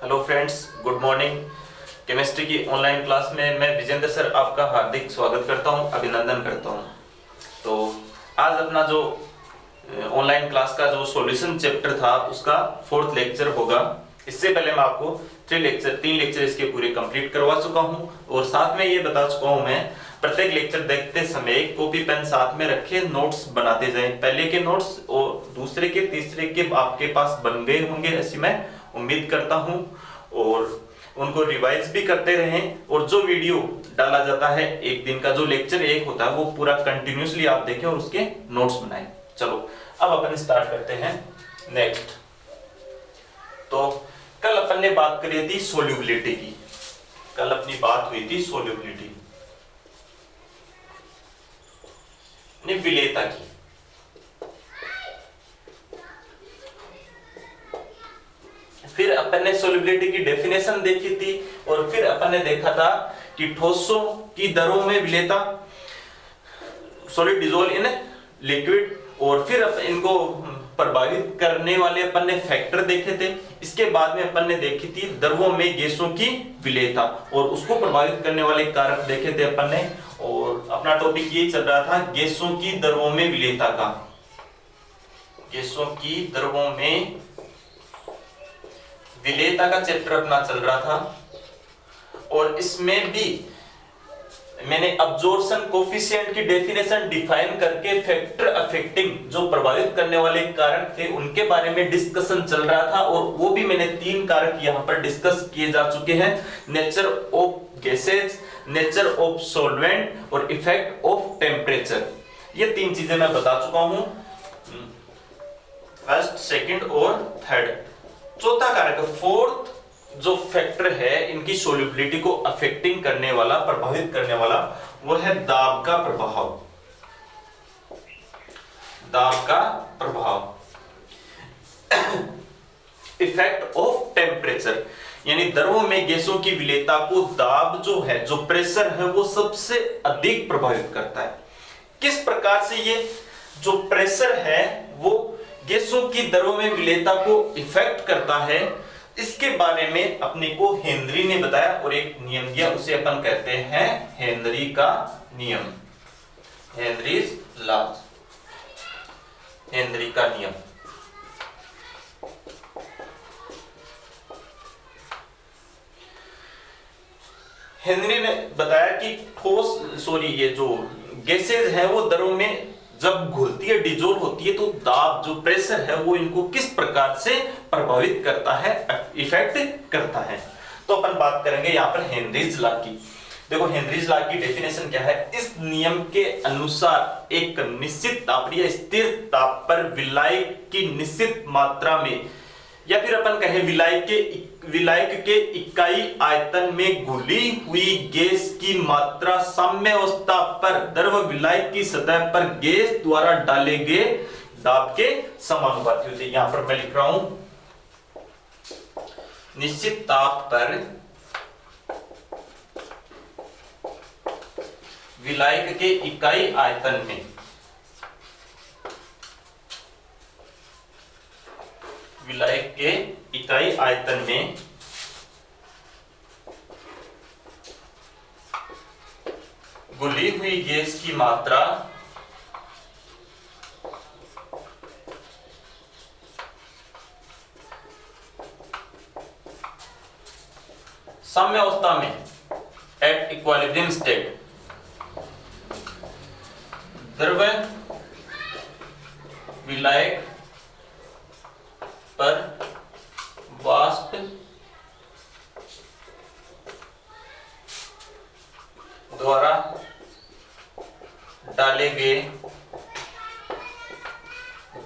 Hello friends, good morning. Chemistry की online class में मैं विजेंद्र सर आपका हार्दिक स्वागत करता हूं, अभिनंदन करता हूं। तो आज अपना जो ऑनलाइन क्लास का जो सॉल्यूशन चैप्टर था उसका 4th लेक्चर होगा। इससे पहले मैं आपको 3 लेक्चर इसके पूरे कंप्लीट करवा चुका हूं और साथ में ये बता चुका हूं मैं प्रत्येक लेक्चर देखते समय कॉपी पेन साथ में रखे, नोट्स बनाते जाएं। पहले के नोट्स और दूसरे के तीसरे के आपके पास बन गए होंगे ऐसी मैं उम्मीद करता हूं, और उनको रिवाइज भी करते रहें। और जो वीडियो डाला जाता है एक दिन का, जो लेक्चर एक होता है वो पूरा कंटिन्यूअसली आप देखें और उसके नोट्स बनाएं। चलो अब अपन स्टार्ट करते हैं नेक्स्ट। तो कल अपन ने बात करी थी सोल्यूबिलिटी की। कल अपनी बात हुई थी सोल्यूबिलिटी, विलेयता की। फिर अपन ने सोल्यूबिलिटी की डेफिनेशन देखी थी और फिर अपन ने देखा था कि ठोसों की दरों में विलेयता, सॉलिड डिसॉल्व इन लिक्विड, और फिर इनको प्रभावित करने वाले अपन ने फैक्टर देखे थे। इसके बाद में अपन ने देखी थी द्रवों में गैसों की विलेयता और उसको प्रभावित करने वाले कारक देखे थे अपन ने। और अपना टॉपिक ये चल रहा था गैसों की द्रवों में विलेयता का। गैसों की द्रवों में विलेयता का चैप्टर अपना चल रहा था और इसमें भी मैंने अब्जॉर्प्शन कोफिशिएंट की डेफिनेशन डिफाइन करके फैक्टर अफेक्टिंग, जो प्रभावित करने वाले कारक थे उनके बारे में डिस्कशन चल रहा था। और वो भी मैंने 3 कारक यहाँ पर डिस्कस किए जा चुके हैं: nature of gases, nature of solvent और इफेक्ट ऑफ टेम्परेचर। ये 3 चीजें मैं बता चुका हूं, फर्स्ट, सेकंड और थर्ड। चौथा कारक, फोर्थ जो फैक्टर है इनकी सोल्यूबिलिटी को अफेक्टिंग करने वाला, प्रभावित करने वाला, वो है दाब का प्रभाव। दाब का प्रभाव, इफेक्ट ऑफ टेम्परेचर, यानी द्रवों में गैसों की विलेयता को दाब जो है, जो प्रेशर है, वो सबसे अधिक प्रभावित करता है। किस प्रकार से ये जो प्रेशर है वो गैसों की द्रवों में विलेयता को इफेक्ट करता है, इसके बारे में अपने को हेनरी ने बताया और एक नियम दिया, उसे अपन कहते हैं हेनरी का नियम, हेनरीज लॉ, हेनरी का नियम। हेनरी ने बताया कि ये जो गैसेज है वो द्रव में जब घुलती है, डिजोल्व होती है, तो दाब जो प्रेशर है वो इनको किस प्रकार से प्रभावित करता है, इफेक्ट करता है। तो अपन बात करेंगे यहाँ पर हेनरीज लॉ की। देखो हेनरीज लॉ की डेफिनेशन क्या है। इस नियम के अनुसार एक निश्चित ताप या स्थिर ताप पर विलायक की निश्चित मात्रा में, या फिर अपन कहें विलायक के इकाई आयतन में घुली हुई गैस की मात्रा साम्य अवस्था पर द्रव विलायक की सतह पर गैस द्वारा डाले गए दाब के समानुपाती होती है। यहां पर मैं लिख रहा हूं, निश्चित ताप पर विलायक के इकाई आयतन में विलायक के इकाई आयतन में घुली हुई गैस की मात्रा साम्य अवस्था में, एट इक्विलिब्रियम स्टेट, द्रव विलायक पर वाष्प द्वारा डाले गए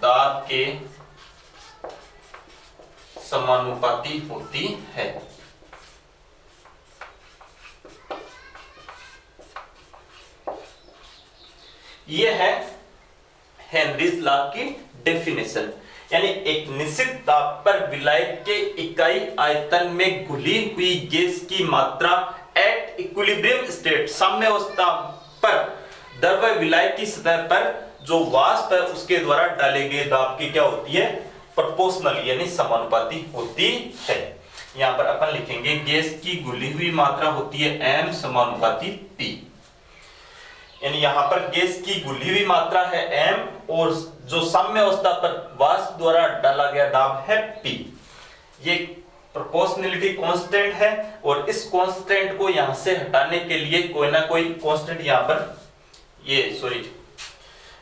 दाब के समानुपाती होती है। यह है हेनरीज लॉ की डेफिनेशन, यानी एक निश्चित ताप पर विलायक के इकाई आयतन में घुली हुई गैस की मात्रा एट इक्विलिब्रियम स्टेट, साम्य अवस्था पर द्रव विलायक की सतह पर जो वाष्प है उसके द्वारा डाले गए दाब की क्या होती है, प्रोपोर्शनल यानी समानुपाती होती है। यहाँ पर अपन लिखेंगे गैस की घुली हुई मात्रा होती है m समानुपाती p। यानी यहाँ पर गैस की घुली हुई मात्रा है m और जो साम्य अवस्था पर वाष्प द्वारा डाला गया दाब है p। ये प्रोपोर्शनलिटी कांस्टेंट है और इस कांस्टेंट को यहां से हटाने के लिए कोई ना कोई कांस्टेंट यहां पर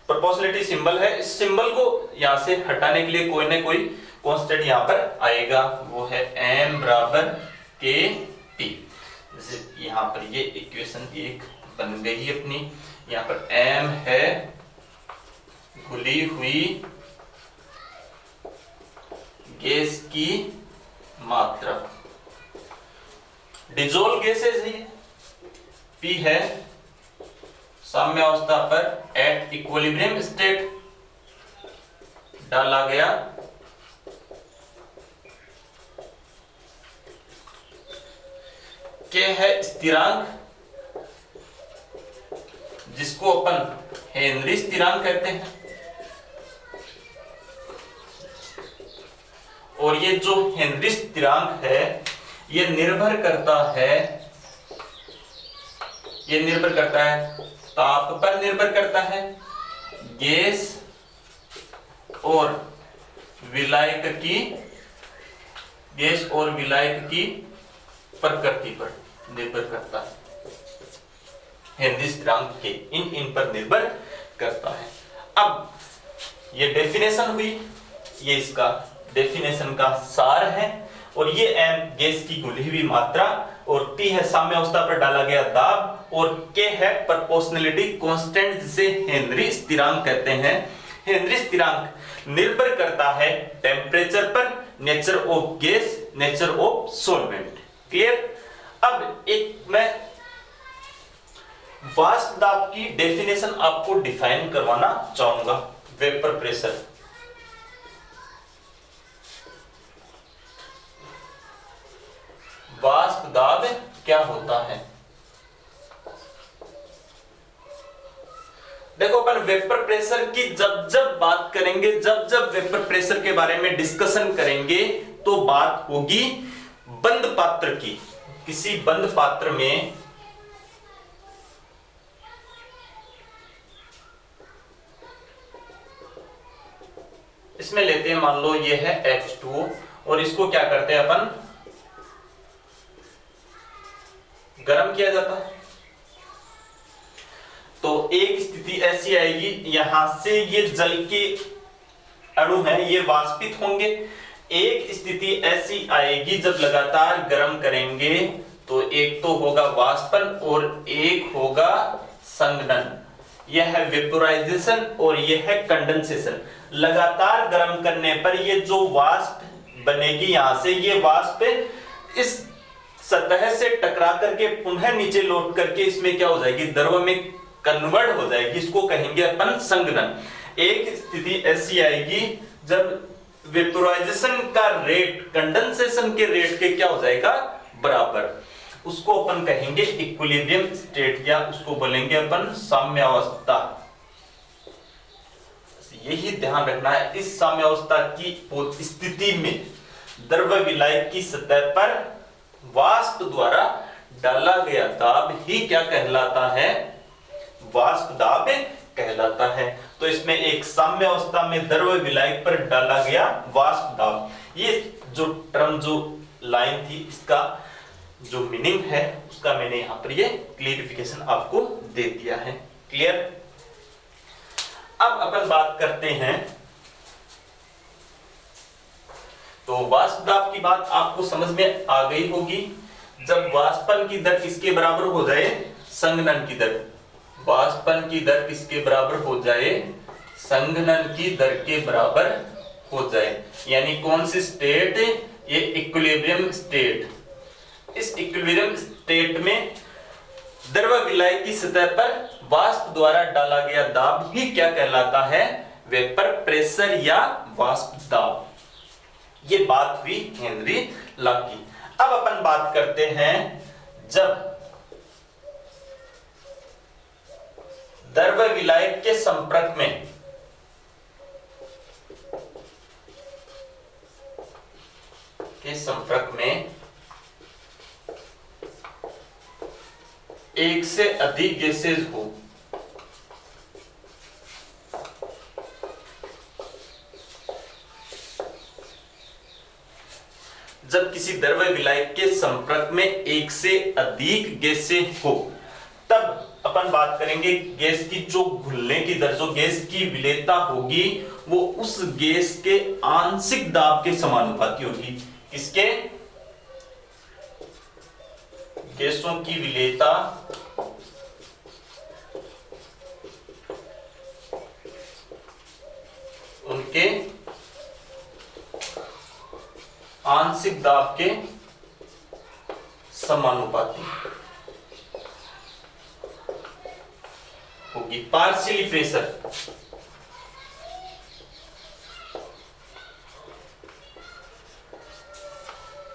प्रोपोर्शनलिटी सिंबल है, इस सिंबल को यहां से हटाने के लिए कोई ना कोई कांस्टेंट यहां पर आएगा, वो है m बराबर k p। जैसे यहां पर ये इक्वेशन एक बन गई अपनी। यहां पर m है घुली हुई गैस की मात्रा, डिजोल्व गैसेस है, P है साम्य अवस्था पर एट इक्विलिब्रियम स्टेट डाला गया K है स्थिरांक, जिसको अपन हेनरी स्थिरांक कहते हैं। और ये जो हेनरी स्थिरांक है ये निर्भर करता है ताप पर, निर्भर करता है गैस और विलायक की प्रकृति पर निर्भर करता है। हेनरी स्थिरांक के इन पर निर्भर करता है। अब ये डेफिनेशन हुई, ये इसका डेफिनेशन का सार है। और ये m गैस की घुली हुई मात्रा और P है साम्य अवस्था पर डाला गया दाब और K है प्रोपोर्शनलिटी कांस्टेंट, जिसे हेनरी स्थिरांक कहते हैं। हेनरी स्थिरांक निर्भर करता है टेम्परेचर पर, nature of gas, nature of solvent. Clear? अब एक मैं वाष्प दाब की डेफिनेशन आपको डिफाइन करवाना चाहूंगा। वेपर प्रेशर, वाष्प दाब क्या होता है? देखो अपन वेपर प्रेशर की जब बात करेंगे, जब वेपर प्रेशर के बारे में डिस्कशन करेंगे तो बात होगी बंद पात्र की। किसी बंद पात्र में इसमें लेते हैं, मान लो ये है H2O और इसको क्या करते हैं अपन, गर्म किया जाता है। तो एक स्थिति ऐसी आएगी, यहां से ये जल के अणु हैं ये वाष्पित होंगे। एक स्थिति ऐसी आएगी जब लगातार गर्म करेंगे तो एक तो होगा वाष्पन और एक होगा संघनन। यह है वेपोराइजेशन और यह है कंडेंसेशन। लगातार गर्म करने पर ये जो वाष्प बनेगी, यहां से ये वाष्प इस सतह से टकरा करके पुनः नीचे लौट करके इसमें क्या हो जाएगी, द्रव में कन्वर्ट हो जाएगी। इसको कहेंगे अपन संघनन। एक स्थिति ऐसी आएगी जब वेपोराइजेशन का रेट कंडेंसेशन के रेट के क्या हो जाएगा, बराबर। उसको अपन कहेंगे इक्विलिब्रियम स्टेट, या उसको बोलेंगे अपन साम्यावस्था। यही ध्यान रखना है, इस साम्यावस्था की स्थिति में द्रव विलायक की सतह पर वाष्प द्वारा डाला गया दाब ही क्या कहलाता है, वाष्प दाब कहलाता है। तो इसमें एक साम्य अवस्था में द्रव विलायक पर डाला गया वाष्प दाब, ये जो टर्म जो लाइन थी इसका जो मीनिंग है उसका मैंने यहां पर ये क्लियरिफिकेशन आपको दे दिया है। क्लियर? अब अपन बात करते हैं, तो वाष्प दाब की बात आपको समझ में आ गई होगी। जब वाष्पन की दर किसके बराबर हो जाए, संघनन की दर। वाष्पन की दर किसके बराबर हो जाए, संघनन की दर के बराबर हो जाए। यानी कौन सी स्टेट, ये इक्विलिब्रियम स्टेट। इस इक्विलिब्रियम स्टेट में द्रव विलायक की सतह पर वाष्प द्वारा डाला गया दाब ही क्या कहलाता है, वेपर प्रेशर या वाष्प दाब। ये बात हुई हेनरी लॉ की। अब अपन बात करते हैं जब द्रव विलायक के संपर्क में एक से अधिक गैसेज हो, जब किसी द्रव्य विलायक के संपर्क में एक से अधिक गैसें हो, तब अपन बात करेंगे गैस की जो घुलने की दर, जो गैस की विलेयता होगी वो उस गैस के आंशिक दाब के समानुपाती होगी। किसके? गैसों की विलेयता उनके आंशिक दाब के समानुपाती होगी। पार्शियली प्रेशर,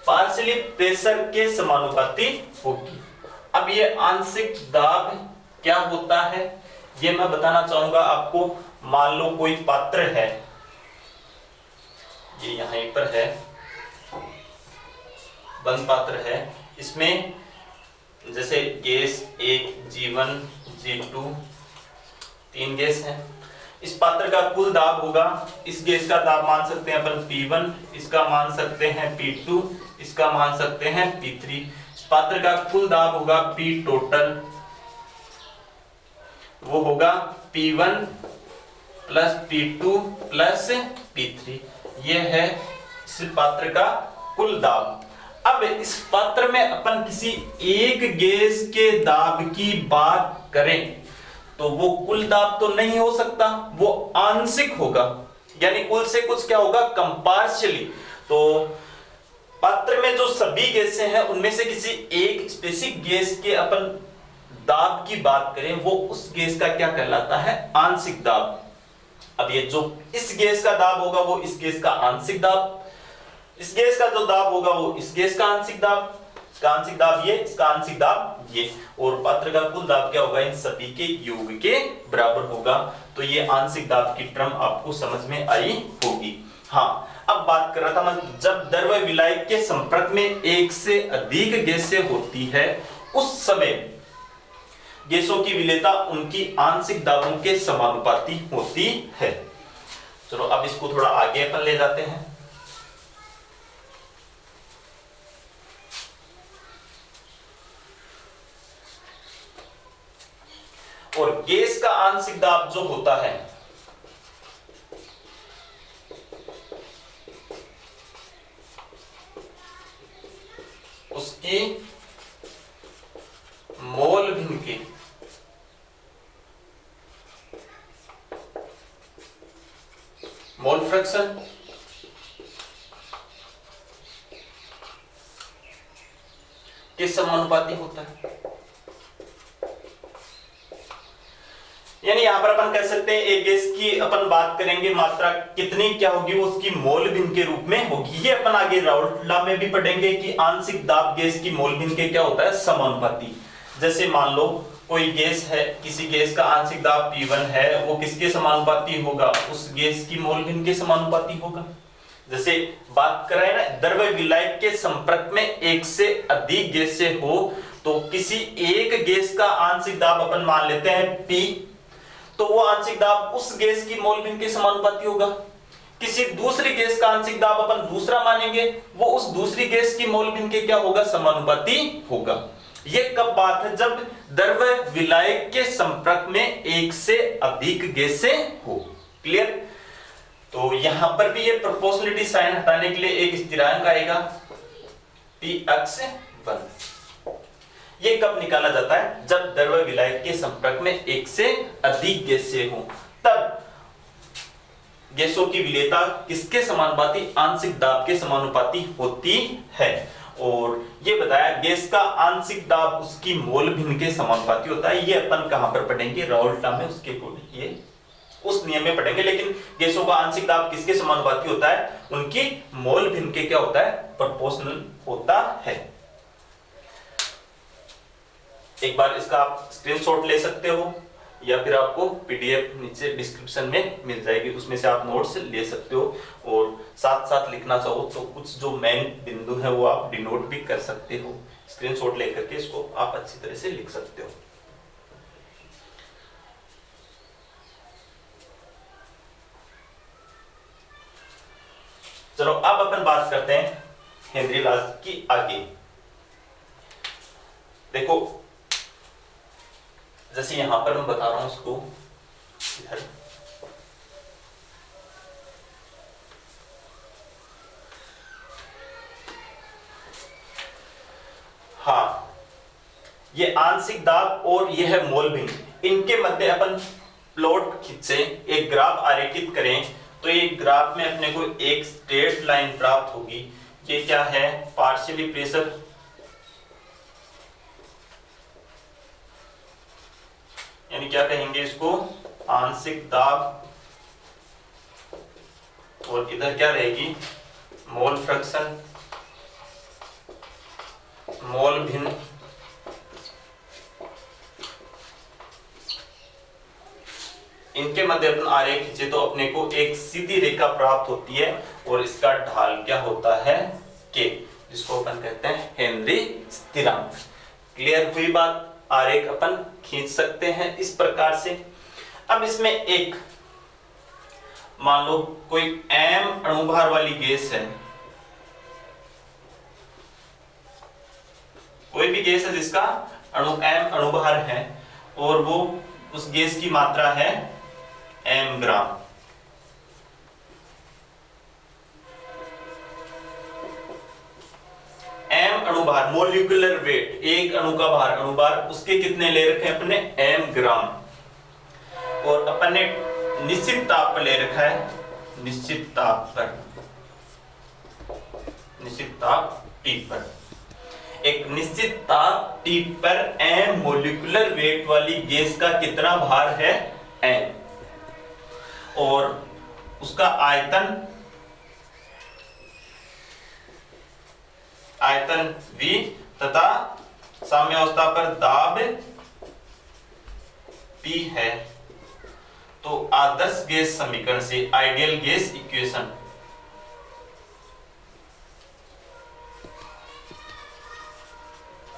पार्शियली प्रेशर के समानुपाती होगी। अब ये आंशिक दाब क्या होता है ये मैं बताना चाहूंगा आपको। मान लो कोई पात्र है, ये यहां पर है, बंद पात्र है, इसमें जैसे गैस 1, G1, G2 तीन गैस हैं। इस पात्र का कुल दाब होगा, इस गैस का दाब मान सकते हैं अपन P1, इसका मान सकते हैं P2, इसका मान सकते हैं P3। इस पात्र का कुल दाब होगा P टोटल, वो होगा P1 plus P2 plus P3। ये है इस पात्र का कुल दाब। अब इस पात्र में अपन किसी एक गैस के दाब की बात करें तो वो कुल दाब तो नहीं हो सकता, वो आंशिक होगा, यानी कुल से कुछ क्या होगा, कम, पार्शियली। तो पात्र में जो सभी गैसें हैं उनमें से किसी एक स्पेसिफिक गैस के अपन दाब की बात करें, वो उस गैस का क्या कहलाता है, आंशिक दाब। अब ये जो इस गैस का दाब होगा वो इस गैस का आंशिक दाब, इस गैस का जो दाब होगा वो इस गैस का आंशिक दाब, इसका आंशिक दाब ये, इसका आंशिक दाब ये, और पात्र का कुल दाब क्या होगा, इन सभी के योग के बराबर होगा। तो ये आंशिक दाब की टर्म आपको समझ में आई होगी। हाँ, अब बात कर रहा था मैं, जब द्रव्य विलायक के संपर्क में एक से अधिक गैसें होती है उस समय गैसों की विलेयता उनकी आंशिक दाबों के समानुपाती होती है। चलो अब इसको थोड़ा आगे अपन ले जाते हैं। और गैस का आंशिक दाब जो होता है उसकी मोल भिन्न के मोल फ्रैक्शन के समानुपाती होता है। यानी यहां पर अपन कह सकते हैं एक गैस की अपन बात करेंगे मात्रा कितनी क्या होगी, वो उसकी मोल भिन्न के रूप में होगी। ये अपन आगे राउल्ट लॉ में भी पढ़ेंगे कि आंशिक दाब गैस की मोल भिन्न के क्या होता है, समानुपाती। जैसे मान लो कोई गैस है, किसी गैस का आंशिक दाब P1 है, वो किसके समानुपाती होगा, उस गैस की मोल भिन्न के समानुपाती होगा। जैसे बात कर रहे हैं ना, द्रव्य विलायक के संपर्क में एक से अधिक गैसें हो तो किसी एक गैस का आंशिक दाब अपन मान लेते हैं P, तो वो आंशिक दाब उस गैस की मोल भिन्न के समानुपाती होगा। किसी दूसरी गैस का आंशिक दाब अपन दूसरा मानेंगे, वो उस दूसरी गैस की मोल भिन्न के क्या होगा, समानुपाती होगा। ये कब बात है, जब द्रव्य विलायक के संपर्क में एक से अधिक गैसें हो। क्लियर? तो यहां पर भी ये प्रोपोर्शनलिटी साइन हटाने के लिए एक स्थिरांक आएगा Px1। ये कब निकाला जाता है, जब द्रव्य विलायक के संपर्क में एक से अधिक गैसें हो, तब गैसों की विलेयता किसके समानुपाती, आंशिक दाब के समानुपाती होती है। और ये बताया गैस का आंशिक दाब उसकी मोल भिन्न के समानुपाती होता है। ये अपन कहां पर पढ़ेंगे, राउल्ट लॉ में, उसके ये उस नियम में पढ़ेंगे। लेकिन गैसों का आंशिक दाब किसके समानुपाती होता है, उनकी मोल भिन्न के क्या होता है, प्रोपोर्शनल होता है। एक बार इसका आप स्क्रीनशॉट ले सकते हो। या फिर आपको पीडीएफ नीचे डिस्क्रिप्शन में मिल जाएगी, उसमें से आप नोट्स ले सकते हो। और साथ साथ लिखना चाहो तो कुछ जो मेन बिंदु है वो आप डिनोट भी कर सकते हो, स्क्रीनशॉट लेकर के इसको आप अच्छी तरह से लिख सकते हो। चलो अब अपन बात करते हैं हेनरी लॉज की आगे। देखो जैसे यहां पर मैं बता रहा हूं उसको इधर, हाँ ये आंशिक दाब और ये है मोल भिन्न, इनके मध्य अपन प्लॉट खींचे, एक ग्राफ आरेखित करें तो ये ग्राफ में अपने को एक स्ट्रेट लाइन प्राप्त होगी। ये क्या है, पार्शियली प्रेशर यानी क्या कहेंगे इसको, आंशिक दाब, और इधर क्या रहेगी, मोल फ्रैक्शन, मोल भिन्न। इनके मध्य अपन आरेख खींचे तो अपने को एक सीधी रेखा प्राप्त होती है और इसका ढाल क्या होता है, के, जिसको अपन कहते हैं हेनरी स्थिरांक। क्लियर हुई बात, आरेख अपन खींच सकते हैं इस प्रकार से। अब इसमें एक मान लो कोई m अणुभार वाली गैस है, कोई भी गैस है जिसका m अणुभार है और वो उस गैस की मात्रा है m ग्राम। m अणुभार, मोलिकुलर वेट, एक अणु का भार, अणुभार उसके कितने ले रखे हैं अपने, m ग्राम, और अपन ने निश्चित ताप पर ले रखा है, निश्चित ताप पर, निश्चित ताप T पर, एक निश्चित ताप T पर m मोलिकुलर वेट वाली गैस का कितना भार है, m, और उसका आयतन, आयतन V तथा साम्यावस्था पर दाब P है। तो आदर्श गैस समीकरण से, आइडियल गैस इक्वेशन,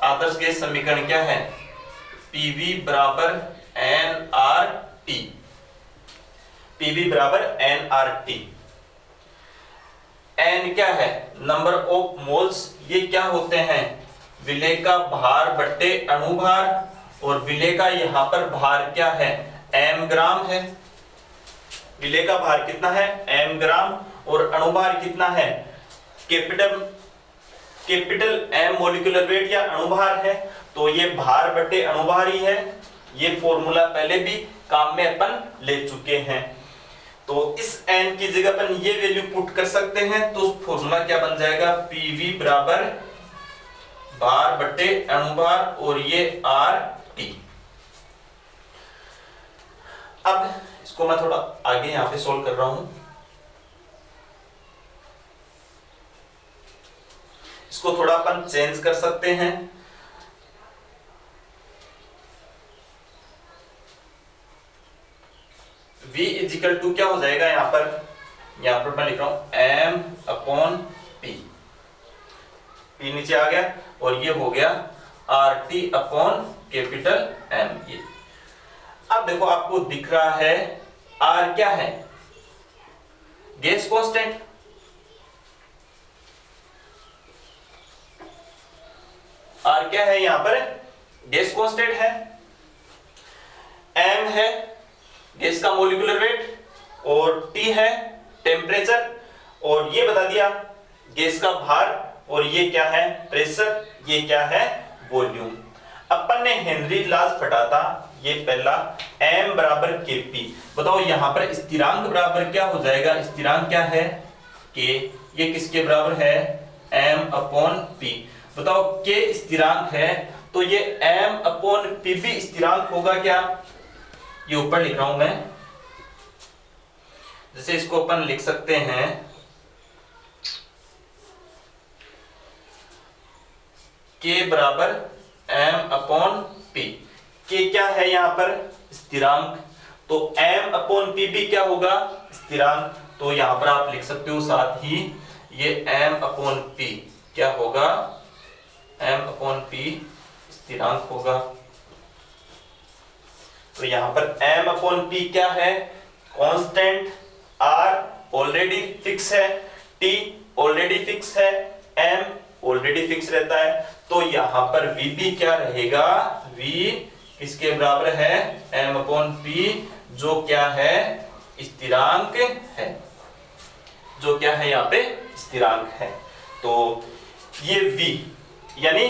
आदर्श गैस समीकरण क्या है, PV बराबर nRT, PV बराबर nRT। n क्या है, नंबर ऑफ मोल्स, ये क्या होते हैं, विलेय का भार बट्टे अणुभार, और विलेय का यहां पर भार क्या है, m ग्राम है। विलेय का भार कितना है, m ग्राम, और अणुभार कितना है, कैपिटल M मोलिकुलर वेट या अणुभार है, तो ये भार बटे अणुभार ही है। ये फॉर्मूला पहले भी काम में अपन ले चुके हैं, तो इस n की जगह अपन ये वैल्यू पुट कर सकते हैं, तो फॉर्मूला क्या बन जाएगा, PV बराबर भार बटे अणुभार और ये RT। अब इसको मैं थोड़ा आगे यहां पे सोल्व कर रहा हूं, इसको थोड़ा अपन चेंज कर सकते हैं। V इजिकल टू क्या हो जाएगा, यहां पर मैं लिख रहा हूं m अपॉन p, p नीचे आ गया, और ये हो गया RT अपॉन कैपिटल M। ये अब देखो आपको दिख रहा है R क्या है, गैस कांस्टेंट, R क्या है, यहां पर गैस कांस्टेंट है, M है गैस का मोलिकुलर वेट, और T है टेम्परेचर, और ये बता दिया गैस का भार, और ये क्या है प्रेशर, ये क्या है वॉल्यूम। अपन ने हेनरी लॉज पढ़ा था, ये पहला m बराबर kp। बताओ यहां पर स्थिरांक बराबर क्या हो जाएगा, स्थिरांक क्या है k, ये किसके बराबर है m अपॉन p। बताओ k स्थिरांक है तो ये m अपॉन p भी स्थिरांक होगा क्या, ये ऊपर लिख रहा हूं मैं, जैसे इसको अपन लिख सकते हैं k बराबर m अपॉन p। k क्या है यहां पर स्थिरांक, तो m अपॉन p भी क्या होगा, स्थिरांक। तो यहां पर आप लिख सकते हो साथ ही ये m अपॉन p क्या होगा, m अपॉन p स्थिरांक होगा। तो यहां पर m अपॉन p क्या है, कांस्टेंट, r ऑलरेडी फिक्स है, t ऑलरेडी फिक्स है, m ऑलरेडी फिक्स रहता है। तो यहां पर v भी क्या रहेगा, v किसके बराबर है, m अपॉन p, जो क्या है, स्थिरांक है, जो क्या है यहाँ पे स्थिरांक है। तो ये v यानी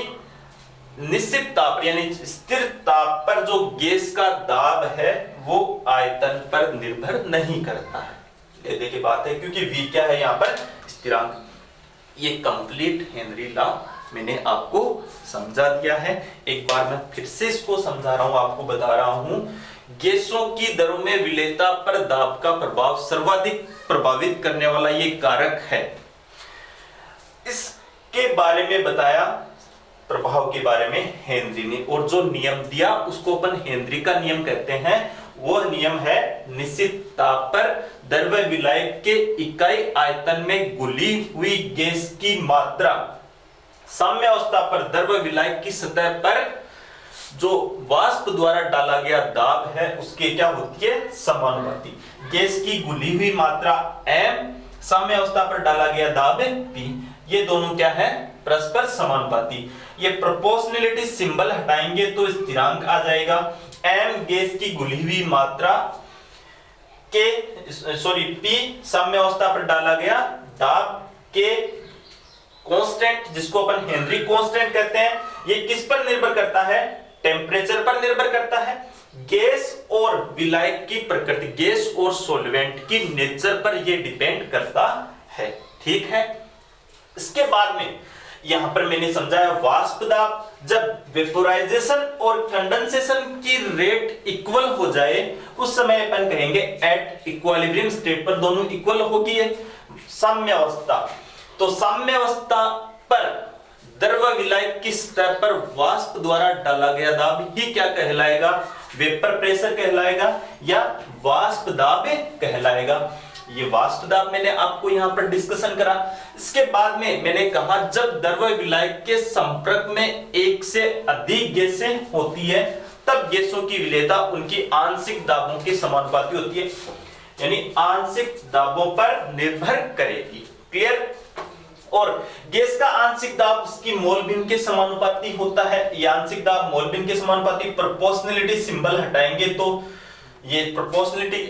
निश्चित ताप यानी स्थिर ताप पर जो गैस का दाब है वो आयतन पर निर्भर नहीं करता है। लेने की बात है क्योंकि v क्या है यहाँ पर स्थिरांक। ये कंप्लीट हेनरी लॉ मैंने आपको समझा दिया है। एक बार मैं फिर से इसको समझा रहा हूं, आपको बता रहा हूं। गैसों की दरों में विलेयता पर दाब का प्रभाव सर्वाधिक प्रभावित करने वाला ये कारक है। इसके बारे में बताया, प्रभाव के बारे में हेनरी ने, और जो नियम दिया उसको अपन हेनरी का नियम कहते हैं। वह नियम है निश्चित ताप पर द्रव्य विलायक के इकाई आयतन में घुली हुई गैस की मात्रा साम्य अवस्था पर द्रव्य विलायक की सतह पर जो वाष्प द्वारा डाला गया दाब है उसके क्या होती है, समानुपाती। गैस की घुली हुई मात्रा m, साम्य अवस्था पर डाला गया दाब p, ये दोनों क्या है, परस्पर समानुपाती। ये प्रोपोर्शनलिटी सिंबल हटाएंगे तो स्थिरांक आ जाएगा। m गैस की घुली हुई मात्रा के p साम्य अवस्था पर डाला गया दाब के कांस्टेंट, जिसको अपन हेनरी कांस्टेंट कहते हैं। ये किस पर निर्भर करता है, टेम्परेचर पर निर्भर करता है। गैस और विलायक की प्रकृति, गैस और सॉल्वेंट की नेचर पर ये डिपेंड करता है। ठीक है। इसके बाद में यहां पर मैंने समझाया वाष्प दाब, जब वेपोराइजेशन और कंडेंसेशन की रेट इक्वल हो जाए उस समय अपन कहेंगे एट इक्विलिब्रियम स्टेट पर दोनों इक्वल होगी है साम्य अवस्था। तो साम्य अवस्था पर द्रव्य विलायक की सतह पर वाष्प द्वारा डाला गया दाब ही क्या कहलाएगा, वेपर प्रेशर कहलाएगा या वाष्प दाब कहलाएगा। ये वाष्प दाब मैंने आपको यहां पर डिस्कशन करा। इसके बाद में मैंने कहा जब द्रव्य विलायक के संपर्क में एक से अधिक गैसें होती है तब गैसों की विलेयता उनकी आंशिक दाबों के समानुपाती होती है, यानी आंशिक दाबों पर निर्भर करेगी। क्लियर। और गैस का आंशिक दाब उसकी मोल भिन्न के समानुपाती होता है। ये आंशिक दाब मोल भिन्न के समानुपाती। प्रोपोर्शनलिटी सिंबल हटाएंगे तो ये प्रोपोर्शनलिटी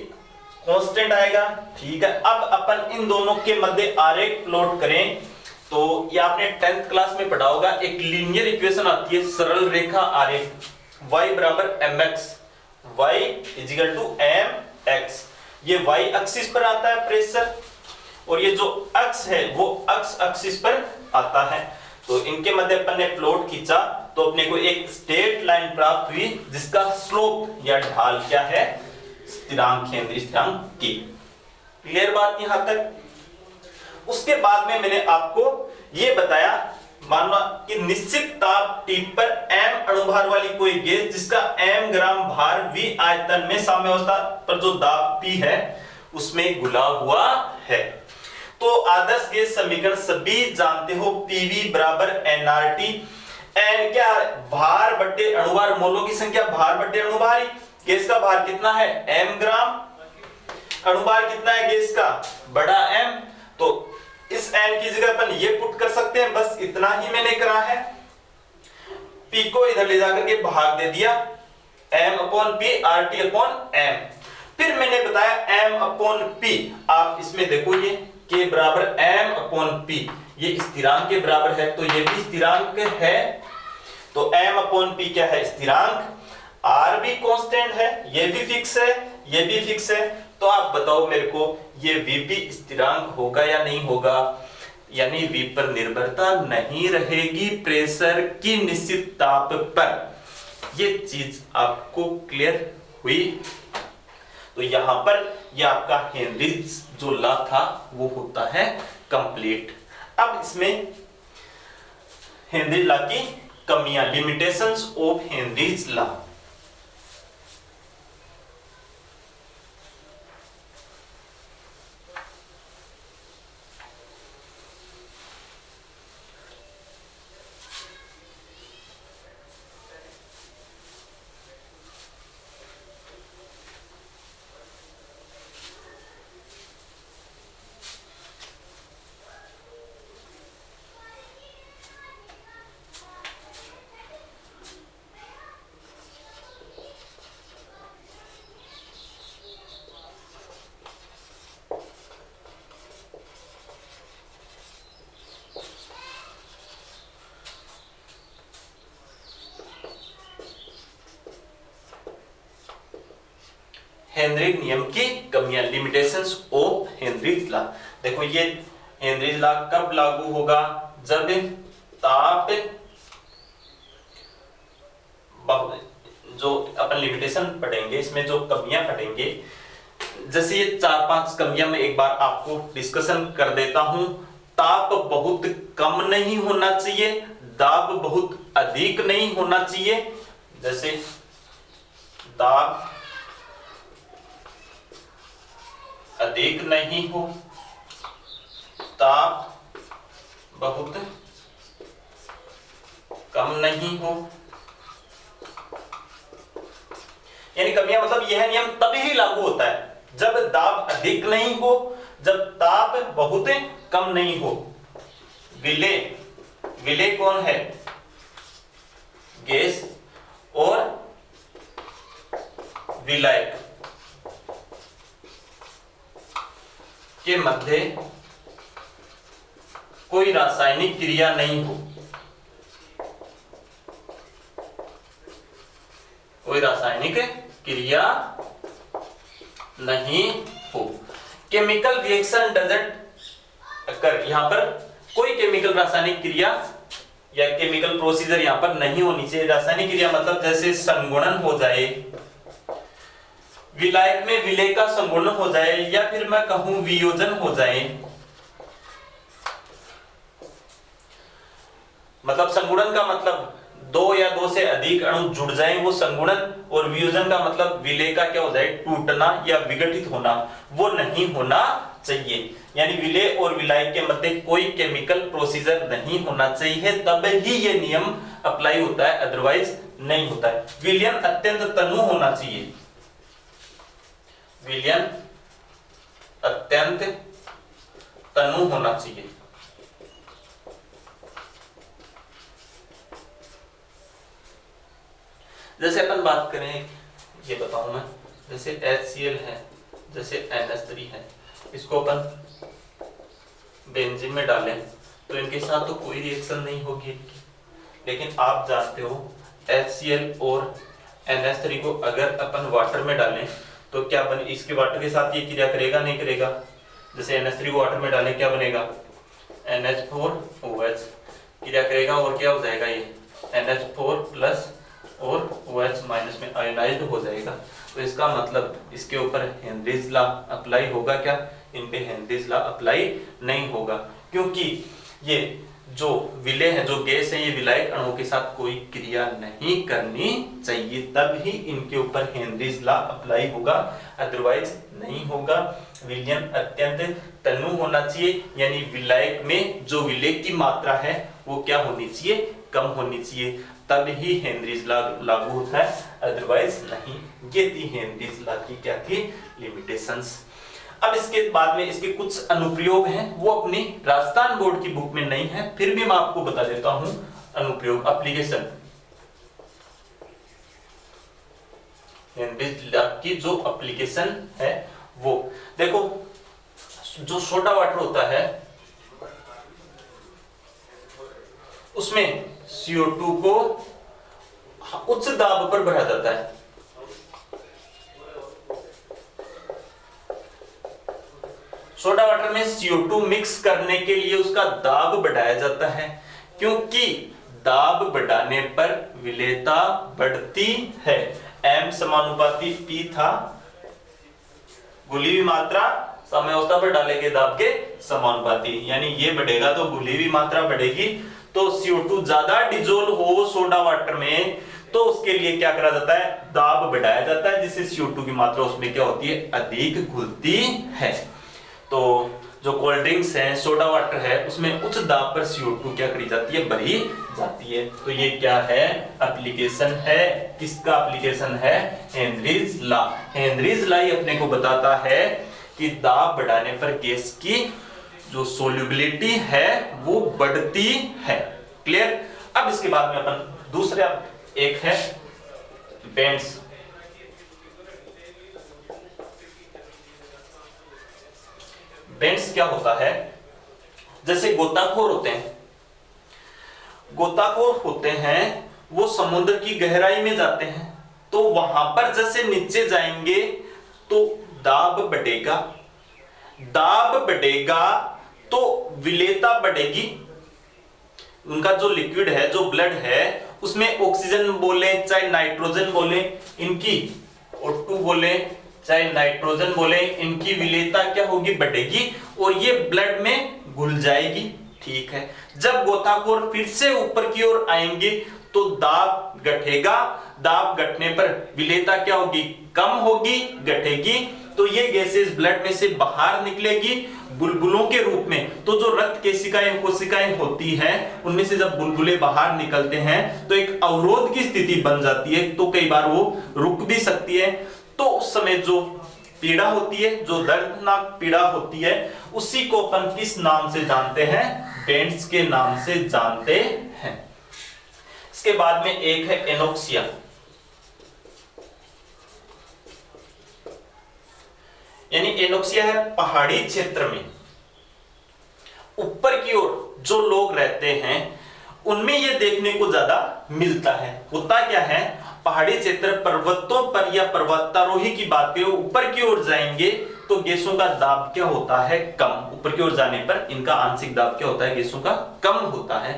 कांस्टेंट आएगा। ठीक है। अब अपन इन दोनों के मध्य आरेख प्लॉट करें तो ये आपने 10th क्लास में पढ़ा होगा। एक लीनियर इक्वेशन आती है, सरल रेखा आरेख, y बराबर mx, y equal to mx। ये y एक्सिस पर आता है प्रेशर और ये जो अक्ष है वो अक्ष एक्सिस पर आता है। तो इनके मध्य अपन ने प्लॉट खींचा तो अपने को एक स्ट्रेट लाइन प्राप्त हुई जिसका स्लोप या ढाल क्या है, स्थिरांक, हेनरी स्थिरांक की। क्लियर बात यहां तक। उसके बाद में मैंने आपको ये बताया, मानो कि निश्चित ताप T पर m अणुभार वाली कोई गैस जिसका m ग्राम भार V आयतन में साम्य अवस्था पर जो दाब P है उसमें घुला हुआ है। तो आदर्श गैस समीकरण सभी जानते हो, PV बराबर nRT। n क्या, भार बट्टे अणुभार, मोलों की संख्या भार बट्टे अणुभार। गैस का भार कितना है, m ग्राम, अणुभार कितना है गैस का, बड़ा M। तो इस n की जगह अपन ये पुट कर सकते हैं, बस इतना ही मैंने करा है। P को इधर ले जाकर के भाग दे दिया, m upon P RT upon M। फिर मैंने बताया m अपॉन P, आप इसमें देखो ये K बराबर m अपॉन P, ये स्थिरांक के बराबर है तो ये भी स्थिरांक है। तो m अपॉन P क्या है, स्थिरांक। R भी कांस्टेंट है, ये भी फिक्स है, ये भी फिक्स है। तो आप बताओ मेरे को ये V भी स्थिरांक होगा या नहीं होगा, यानी V पर निर्भरता नहीं रहेगी प्रेशर की निश्चित ताप पर। ये चीज आपको क्लियर हुई। तो यहां पर ये आपका हेनरीज जो लॉ था वो होता है कंप्लीट। अब इसमें हेनरी लॉ की कमियां, limitations of Henry's law. Henry नियम की कमियां, लिमिटेशंस ऑफ हेनरीज लॉ। देखो ये हेनरीज लॉ कब लागू होगा, जब ताप, जो अपन लिमिटेशन पढ़ेंगे इसमें जो कमियां पढ़ेंगे, जैसे ये 4-5 कमियां मैं एक बार आपको डिस्कशन कर देता हूं। ताप बहुत कम नहीं होना चाहिए, दाब बहुत अधिक नहीं होना चाहिए। जैसे दाब अधिक नहीं हो, ताप बहुत कम नहीं हो। यानी कमियां मतलब यह नियम तभी लागू होता है जब दाब अधिक नहीं हो, जब ताप बहुत कम नहीं हो। विलेय, विलेय कौन है, गैस और विलायक के मध्य कोई रासायनिक क्रिया नहीं हो, कोई रासायनिक क्रिया नहीं हो। केमिकल रिएक्शन डजंट अकर, यहां पर कोई केमिकल रासायनिक क्रिया या केमिकल प्रोसीजर यहां पर नहीं होनी चाहिए। रासायनिक क्रिया मतलब जैसे संगुणन हो जाए, विलायक में विलेय का संगुणन हो जाए, या फिर मैं कहूं वियोजन हो जाए। मतलब संगुणन का मतलब 2 या 2 से अधिक अणु जुड़ जाएं, वो संगुणन। और वियोजन का मतलब विलेय का क्या हो जाए, टूटना या विघटित होना, वो नहीं होना चाहिए। यानी विलेय और विलायक के मध्य कोई केमिकल प्रोसीजर नहीं होना चाहिए, तब ही ये नियम अप्लाई होता है, अदरवाइज नहीं होता है। विलयन अत्यंत तनु होना चाहिए, विलयन अत्यंत तनु होना चाहिए। जैसे अपन बात करें, ये बताऊं मैं, जैसे HCl है, जैसे NH3 है, इसको अपन बेंजीन में डालें तो इनके साथ तो कोई रिएक्शन नहीं होगी इनकी। लेकिन आप जानते हो HCl और NH3 को अगर अपन वाटर में डालें तो क्या बने, इसके वाटर के साथ ये क्रिया करेगा नहीं करेगा। जैसे NH3 को वाटर में डालें क्या बनेगा, NH4OH क्रिया करेगा और क्या हो जाएगा, ये NH4 प्लस और OH माइनस में आयोनाइज्ड हो जाएगा। तो इसका मतलब इसके ऊपर हेनरीज लॉ अप्लाई होगा क्या, इन पे हेनरीज लॉ अप्लाई नहीं होगा, क्योंकि ये जो विलेय है, जो गैस है, ये विलायक अणुओं के साथ कोई क्रिया नहीं करनी चाहिए, तब ही इनके ऊपर हेनरीज लॉ अप्लाई होगा, अदरवाइज नहीं होगा। विलयन अत्यंत तनु होना चाहिए, यानी विलायक में जो विलेय की मात्रा है वो क्या होनी चाहिए, कम होनी चाहिए, तब ही हेनरीज लॉ लागू होता है, अदरवाइज नहीं। ये थी हेनरीज लॉ की क्या थी, लिमिटेशंस। अब इसके बाद में इसके कुछ अनुप्रयोग हैं, वो अपनी राजस्थान बोर्ड की बुक में नहीं है, फिर भी मैं आपको बता देता हूं अनुप्रयोग, एप्लीकेशन। हेनरीज लॉ की जो एप्लीकेशन है वो देखो, जो सोडा वाटर होता है उसमें CO2 को उच्च दाब पर भरा जाता है। सोडा वाटर में CO2 मिक्स करने के लिए उसका दाब बढ़ाया जाता है, क्योंकि दाब बढ़ाने पर विलेयता बढ़ती है। M समानुपाती P था, घुली हुई मात्रा साम्यावस्था पर डाले गए दाब के समानुपाती, यानी ये बढ़ेगा तो घुली हुई मात्रा बढ़ेगी। तो CO2 ज्यादा डिजोल्व हो सोडा वाटर में तो उसके लिए क्या करा जाता है, दाब बढ़ाया जाता है, जिससे CO2 की मात्रा उसमें क्या होती है, अधिक घुलती है। तो जो कोल्ड ड्रिंक्स है, सोडा वाटर है, उसमें उच्च दाब पर CO2 क्या करी जाती है, भरी जाती है। तो ये क्या है, एप्लीकेशन है, किसका एप्लीकेशन है, हेनरीज लॉ। हेनरीज लॉ अपने को बताता है कि दाब बढ़ाने पर गैस की जो सोल्युबिलिटी है वो बढ़ती है। क्लियर। अब इसके बाद में अपन दूसरा एक है बेंड्स। बेंड्स क्या होता है, जैसे गोताखोर होते हैं वो समुद्र की गहराई में जाते हैं, तो वहां पर जैसे नीचे जाएंगे तो दाब बढ़ेगा, दाब बढ़ेगा तो विलेयता बढ़ेगी। उनका जो लिक्विड है, जो ब्लड है, उसमें ऑक्सीजन बोले चाहे नाइट्रोजन बोले, इनकी O2 बोले चाहे नाइट्रोजन बोले, इनकी विलेयता क्या होगी, बढ़ेगी और ये ब्लड में घुल जाएगी। ठीक है, जब गोताखोर फिर से ऊपर की ओर आएंगे तो दाब घटेगा, दाब घटने पर विलेयता क्या होगी, कम होगी, घटेगी, तो ये गैसेस ब्लड में से बाहर निकलेगी बुलबुलों के रूप में। तो जो रक्त केशिकाएं कोशिकाएं होती हैं, उनमें से जब बुलबुले बाहर निकलते हैं तो एक अवरोध की स्थिति बन जाती है, तो कई बार वो रुक भी सकती है। तो उस समय जो पीड़ा होती है, जो दर्दनाक पीड़ा होती है, उसी को अपन किस नाम से जानते हैं, बेंड्स के नाम से जानते हैं। इसके बाद में एक है एनोक्सिया। यानी एनोक्सिया है पहाड़ी क्षेत्र में ऊपर की ओर जो लोग रहते हैं उनमें यह देखने को ज्यादा मिलता है। होता क्या है, पहाड़ी क्षेत्र पर्वतों पर या पर्वतारोही की बात करें, ऊपर की ओर जाएंगे तो गैसों का दाब क्या होता है, कम। ऊपर की ओर जाने पर इनका आंशिक दाब क्या होता है, गैसों का कम होता है।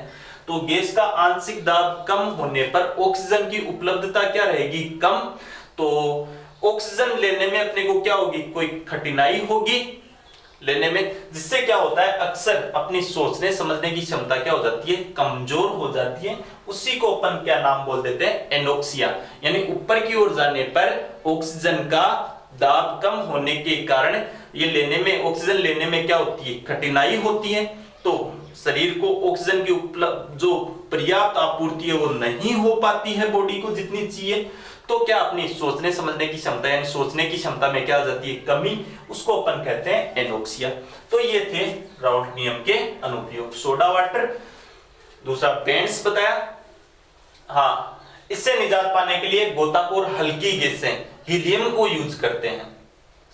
तो गैस का आंशिक दाब कम होने पर ऑक्सीजन की उपलब्धता क्या रहेगी, कम। तो ऑक्सीजन लेने में अपने को क्या होगी, कोई कठिनाई होगी लेने में, जिससे क्या होता है, अक्सर अपनी सोचने समझने की क्षमता क्या हो जाती है, कमजोर हो जाती है। उसी को अपन क्या नाम बोल देते हैं, एनोक्सिया। यानी ऊपर की ओर जाने पर ऑक्सीजन का दाब कम होने के कारण ये लेने में, ऑक्सीजन लेने में क्या होती है, कठिनाई होती है। तो शरीर को ऑक्सीजन की जो पर्याप्त आपूर्ति है वो नहीं हो पाती है बॉडी को जितनी चाहिए। तो क्या अपनी सोचने समझने की क्षमता, यानी सोचने की क्षमता में क्या आ जाती है, कमी, उसको अपन कहते हैं एनोक्सिया। तो ये थे राउल्ट नियम के अनुप्रयोग। सोडा वाटर, दूसरा बेंड्स बताया। हाँ, इससे निजात पाने के लिए गोताखोर हल्की गैसें हीलियम को यूज करते हैं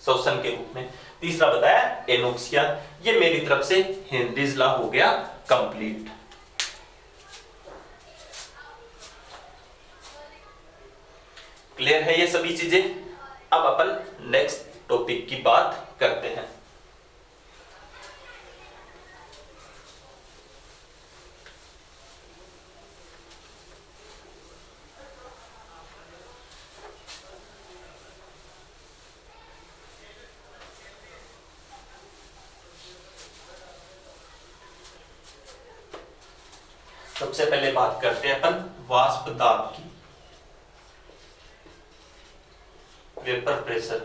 श्वसन के रूप में। तीसरा बताया एनोक्सिया। ये मेरी तरफ से हेनरीज लॉ हो गया कंप्लीट। क्लियर है ये सभी चीजें। अब अपन नेक्स्ट टॉपिक की बात करते हैं। सबसे पहले बात करते हैं अपन वाष्प दाब की, वेपर प्रेशर।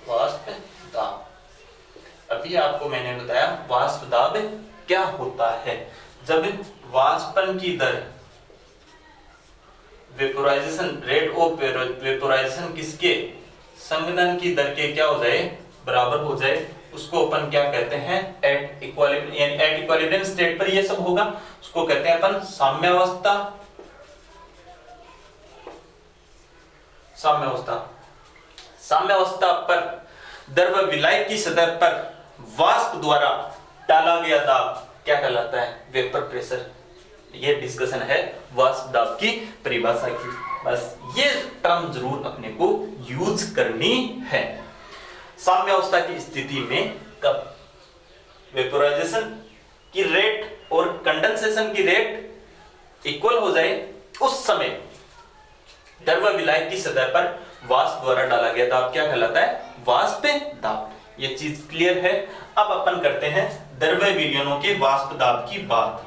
वाष्प दाब, अभी आपको मैंने बताया वाष्प दाब क्या होता है। जब वाष्पन की दर, वेपोराइजेशन रेट ऑफ वेपोराइजेशन किसके, संघनन की दर के क्या हो जाए, बराबर हो जाए, उसको अपन क्या कहते हैं, एट इक्विलिब्रियम। यानी एट इक्विलिब्रियम स्टेट पर ये सब होगा, उसको कहते हैं अपन साम्यावस्था। साम्यावस्था, साम्यावस्था पर द्रव विलायक की सतह पर वाष्प द्वारा डाला गया दाब क्या कहलाता है, वेपर प्रेशर। ये डिस्कशन है वाष्प दाब की परिभाषा की। बस ये टर्म जरूर अपने को यूज करनी है। साम्यावस्था की स्थिति में कब वेपोराइजेशन की रेट और कंडेंसेशन की रेट इक्वल हो जाए, उस समय द्रव विलायक की सतह पर वाष्प द्वारा डाला गया दाब क्या कहलाता है, वाष्प दाब। ये चीज क्लियर है। अब अपन करते हैं द्रव विलयनों के वाष्प दाब की बात।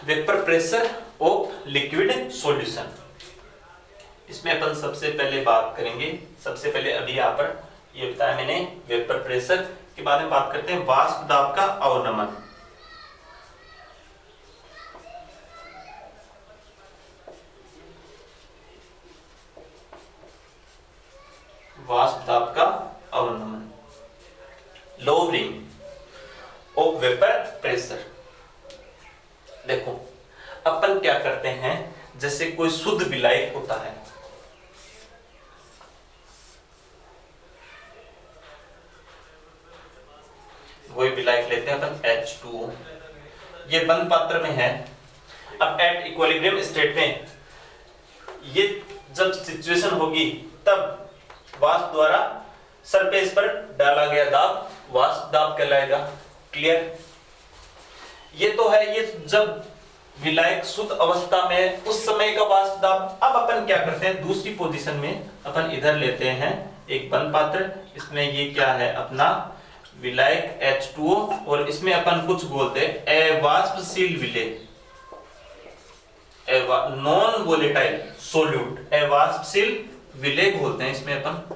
Vapour pressure of liquid solution, इसमें अपन सबसे पहले बात करेंगे। सबसे पहले अभी यहाँ पर ये बताया मैंने वेपर प्रेशर के बारे में बात करते हैं। वाष्प दाब का अवनमन, वाष्प दाब का अवनमन, लोअरिंग ऑफ वेपर प्रेशर। देखो अपन क्या करते हैं, जैसे कोई शुद्ध विलायक होता है, वही विलायक लेते हैं अपन H2O, ये बंद पात्र में है। अब एट इक्विलिब्रियम स्टेट में ये जब सिचुएशन होगी तब वाष्प द्वारा सरफेस पर डाला गया दाब वाष्प दाब कहलाएगा। क्लियर? ये तो है ये जब विलायक शुद्ध अवस्था में उस समय का वाष्प दाब। अब अपन क्या करते हैं, दूसरी पोजीशन में अपन इधर लेते हैं एक बंद पात्र, इसमें ये क्या है अपना विलायक H2O, और इसमें अपन कुछ बोलते हैं अवाष्पशील विलेय, नॉन वोलेटाइल सोल्यूट, अवाष्पशील विलेय बोलते हैं इसमें अपन,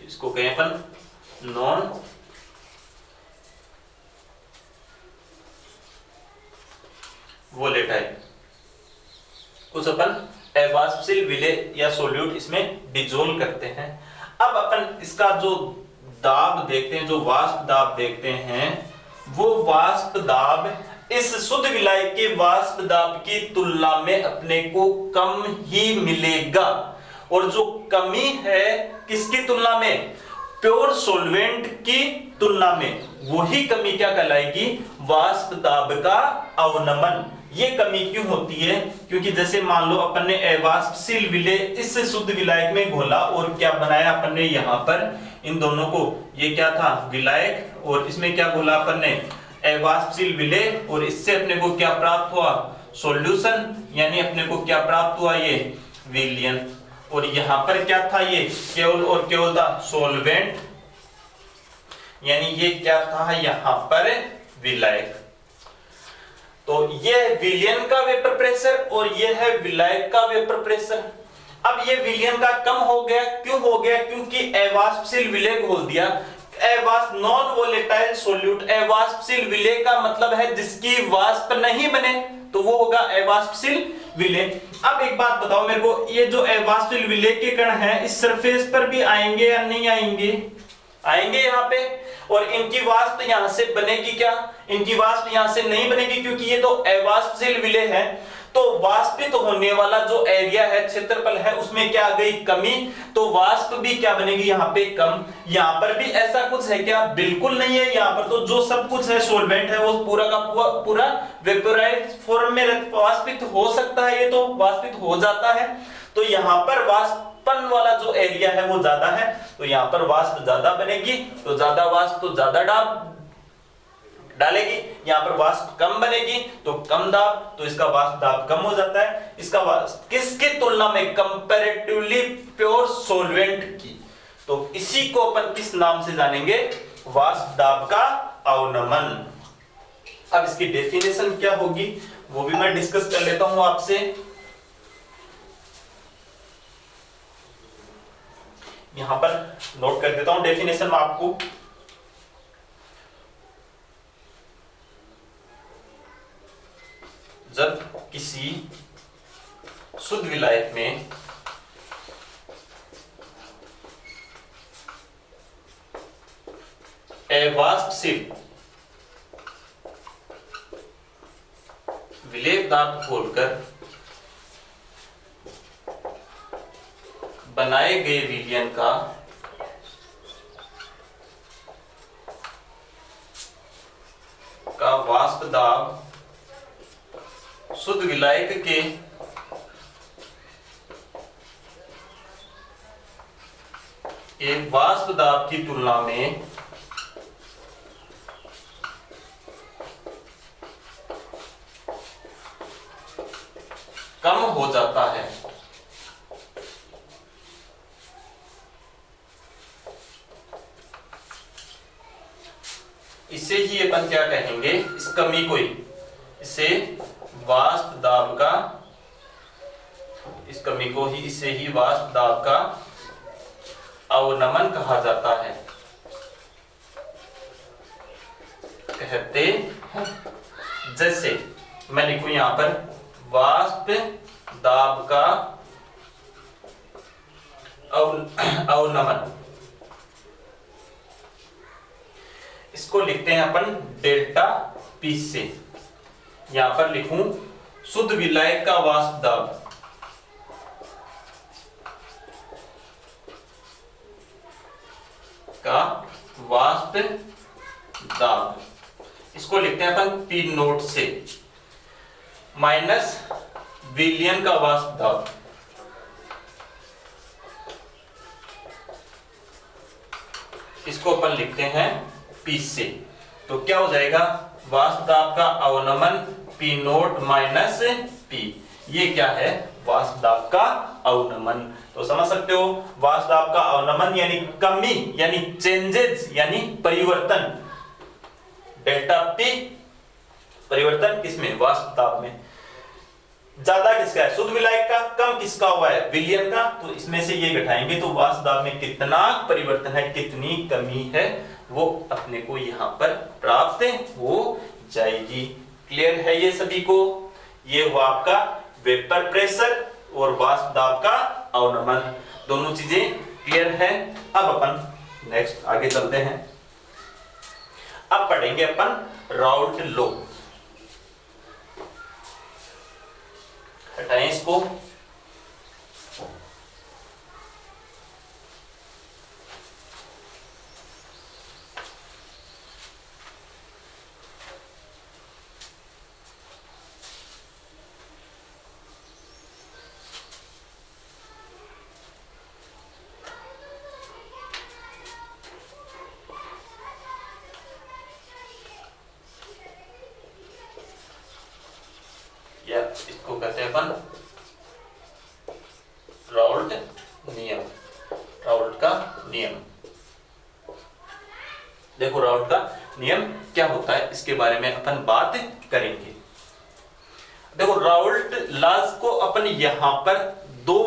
इसको कहें अपन नॉन वोलेटाइल, कुछ अपन अवाष्पशील विलेय या सोल्यूट इसमें डिजोल्व करते हैं। अब अपन इसका जो दाब देखते हैं, जो वाष्प दाब देखते हैं, वो वाष्प दाब इस शुद्ध विलायक के वाष्प दाब की तुलना में अपने को कम ही मिलेगा, और जो कमी है किसकी तुलना में, प्योर सॉल्वेंट की तुलना में, वही कमी क्या कहलाएगी, वाष्प दाब का अवनमन। ये कमी क्यों होती है, क्योंकि जैसे मान लो अपन ने अवाष्पशील विलेय इस शुद्ध विलायक में घोला और क्या बनाया अपन ने यहाँ पर इन दोनों को, ये क्या था विलायक, और इसमें क्या घोला अपन ने अवाष्पशील विलेय, और इससे अपने को क्या प्राप्त हुआ, सॉल्यूशन, यानी अपने को क्या प्राप्त हुआ, ये विलयन। और यहाँ पर क्या था, ये केवल और केवल था सॉल्वेंट, यानी ये क्या था यहाँ पर विलायक। तो ये विलयन का वेपर प्रेशर और ये है विलायक का वेपर प्रेशर। अब ये विलयन का कम हो गया, क्यों हो गया, क्योंकि अवाष्पशील विलेय घोल दिया। अवाष्प नॉन वोलेटाइल सोल्यूट, अवाष्पशील विलेय का मतलब है जिसकी वाष्प नहीं बने, तो वो होगा अवाष्पशील विलेय। अब एक बात बताओ मेरे को, ये जो अवाष्पशील विलेय के कण हैं इस सरफेस पर भी आएंगे या नहीं आएंगे, आएंगे यहाँ पे, और इनकी वाष्प यहां से बनेगी क्या, इनकी वाष्प यहां से नहीं बनेगी, क्योंकि ये तो अवाष्पशील विलेय है। तो वाष्पित होने वाला जो एरिया है, क्षेत्रफल है, उसमें क्या आ गई कमी, तो वाष्प भी क्या बनेगी यहाँ पे कम। यहाँ पर भी ऐसा कुछ है क्या, बिल्कुल नहीं है। यहाँ पर तो जो सब कुछ है सॉल्वेंट है वो पूरा का पूरा वेपोराइज्ड फॉर्म में वाष्पित हो सकता है, ये तो वाष्पित हो जाता है। तो यहाँ पर वाष्पन वाला जो एरिया है वो ज्यादा है, तो यहाँ पर वाष्प ज्यादा बनेगी, तो ज्यादा वाष्प तो ज्यादा दाब डालेगी, यहाँ पर वाष्प कम बनेगी तो कम दाब, तो इसका वाष्प दाब कम हो जाता है। इसका वाष्प किसकी तुलना में, कंपैरेटिवली प्योर सॉल्वेंट की। तो इसी को अपन किस नाम से जानेंगे, वाष्प दाब का अवनमन। अब इसकी डेफिनेशन क्या होगी वो भी मैं डिस्कस कर लेता हूं आपसे। यहां पर नोट कर देता हूं डेफिनेशन में आपको। जब किसी शुद्ध विलायक में अवाष्पशील विलेय दाब खोलकर बनाए गए विलयन का वाष्प दाब शुद्ध विलायक के वाष्प दाब की तुलना में कम हो जाता है। इसे ही अपन क्या कहेंगे, इस कमी को ही, इसे वाष्प दाब का, इस कमी को ही, इसे ही वाष्प दाब का अवनमन कहा जाता है, कहते हैं। जैसे मैं लिखूं यहां पर वाष्प दाब का अवनमन, इसको लिखते हैं अपन डेल्टा पी से। यहां पर लिखूं शुद्ध विलायक का वाष्प दाब, इसको लिखते हैं अपन पी नोट से, माइनस विलयन का वाष्प दाब, इसको अपन लिखते हैं पी से। तो क्या हो जाएगा, वाष्प दाब का अवनमन पी नोट माइनस पी, ये क्या है, वाष्प दाब का अवनमन। तो समझ सकते हो, वाष्प दाब का अवनमन यानी कमी, यानी चेंजेस, यानी परिवर्तन, डेल्टा पी परिवर्तन किसमें, वाष्प दाब में। ज्यादा किसका है, शुद्ध विलायक का, कम किसका हुआ है, विलयन का। तो इसमें से ये घटाएंगे तो वाष्प दाब में कितना परिवर्तन है, कितनी कमी है, वो अपने को यहां पर प्राप्त हो जाएगी। क्लियर है ये सभी को। ये हुआ आपका वेपर प्रेशर और वाष्प दाब का अवनमन, दोनों चीजें क्लियर है। अब अपन नेक्स्ट आगे चलते हैं। अब पढ़ेंगे अपन राउल्ट लॉ। हटाएं इसको। या इसको कहते हैं अपन राउल्ट नियम, राउल्ट का नियम। देखो राउल्ट का नियम क्या होता है, इसके बारे में अपन बात करेंगे। देखो राउल्ट लॉज को अपन यहां पर दो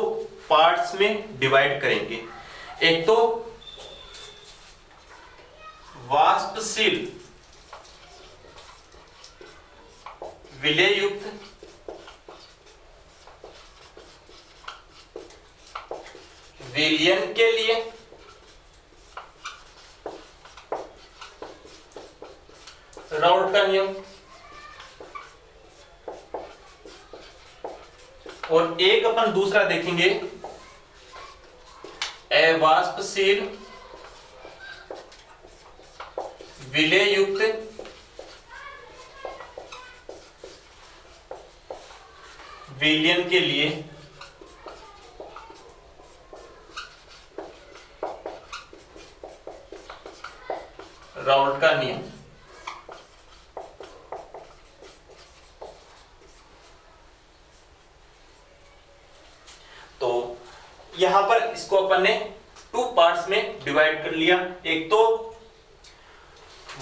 पार्ट्स में डिवाइड करेंगे। एक तो वाष्पशील विलययुक्त विलयन के लिए, राउल्ट का नियम, और एक अपन दूसरा देखेंगे अवाष्पशील विलययुक्त विलयन के लिए राउल्ट का नियम। तो यहां पर इसको अपन ने टू पार्ट्स में डिवाइड कर लिया। एक तो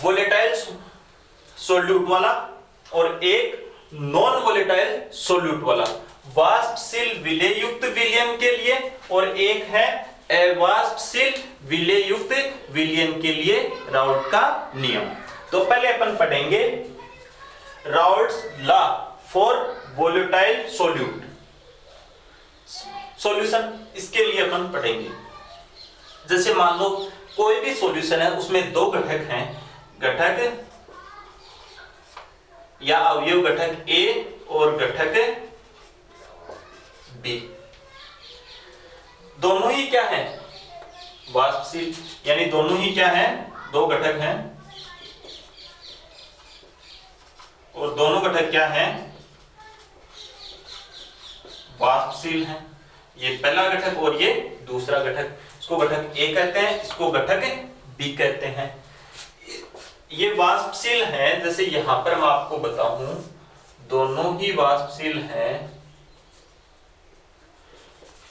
वोलेटाइल सोल्यूट वाला और एक नॉन वोलेटाइल सोल्यूट वाला, वाष्पशील विलययुक्त विलयन के लिए, और एक है अवाष्पशील विलययुक्त विलयन के लिए राउल्ट का नियम। तो पहले अपन पढ़ेंगे Raoult's law for volatile solute solution. इसके लिए अपन पढ़ेंगे, जैसे मान लो कोई भी सॉल्यूशन है, उसमें दो घटक हैं, घटक या अवयव घटक ए और घटक बी। दोनों ही क्या है, वाष्पशील, यानी दोनों ही क्या है, दो घटक हैं, और दोनों घटक क्या हैं, वाष्पशील हैं। ये पहला घटक और ये दूसरा घटक, इसको घटक ए कहते हैं, इसको घटक बी कहते हैं। ये वाष्पशील है, जैसे यहां पर मैं आपको बताऊं, दोनों ही वाष्पशील हैं,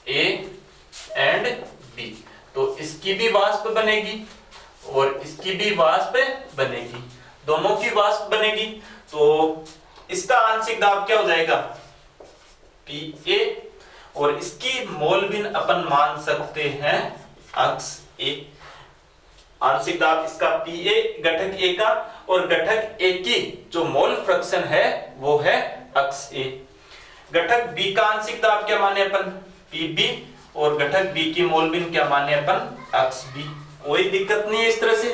ए एंड बी। तो इसकी भी वाष्प बनेगी और इसकी भी वाष्प बनेगी, दोनों की वाष्प बनेगी। तो इसका आंशिक दाब क्या हो जाएगा, पी ए, और इसकी मोल भिन्न अपन मान सकते हैं अक्स ए। आंशिक दाब इसका पी ए घटक ए का, और घटक ए की जो मोल फ्रैक्शन है वो है अक्स ए। घटक बी का आंशिक दाब क्या माने अपन, पी बी, और घटक बी की मोल भिन्न क्या माने अपन, अक्स बी। कोई दिक्कत नहीं है इस तरह से।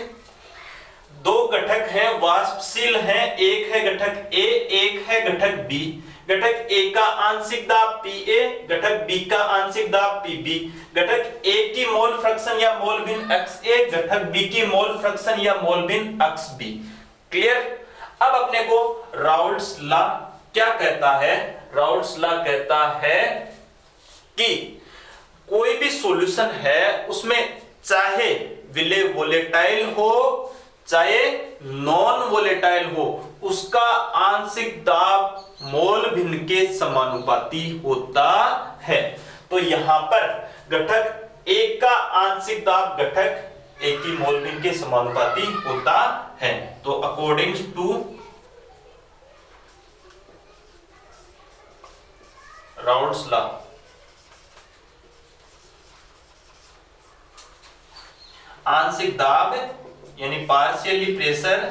दो घटक हैं वाष्पशील हैं, एक है घटक ए, एक है घटक बी। घटक ए का आंशिक दाब Pa, घटक बी का आंशिक दाब Pb। घटक ए की मोल फ्रैक्शन या मोल भिन्न XA, घटक बी की मोल फ्रैक्शन या मोल भिन्न XB। क्लियर? अब अपने को राउल्ट्स लॉ क्या कहता है? राउल्ट्स लॉ कहता है कि कोई भी सॉल्यूशन है उसमें चाहे विले वोलेटाइल हो चाहे नॉन वोलेटाइल हो, उसका आंशिक दाब मोल भिन्न के समानुपाती होता है। तो यहां पर घटक ए का आंशिक दाब घटक ए की मोल भिन्न के समानुपाती होता है। तो अकॉर्डिंग टू राउल्ट्स लॉ आंशिक दाब यानी पार्शियली प्रेशर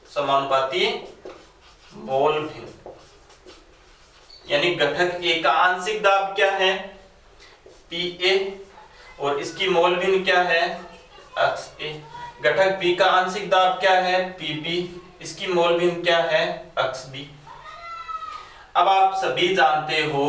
समानुपाती मोल भिन्न, यानी घटक ए का आंशिक दाब क्या है? Pa, और इसकी मोल भिन्न क्या है? XA। घटक बी का आंशिक दाब क्या है? Pb, इसकी मोल भिन्न क्या है? XB। अब आप सभी जानते हो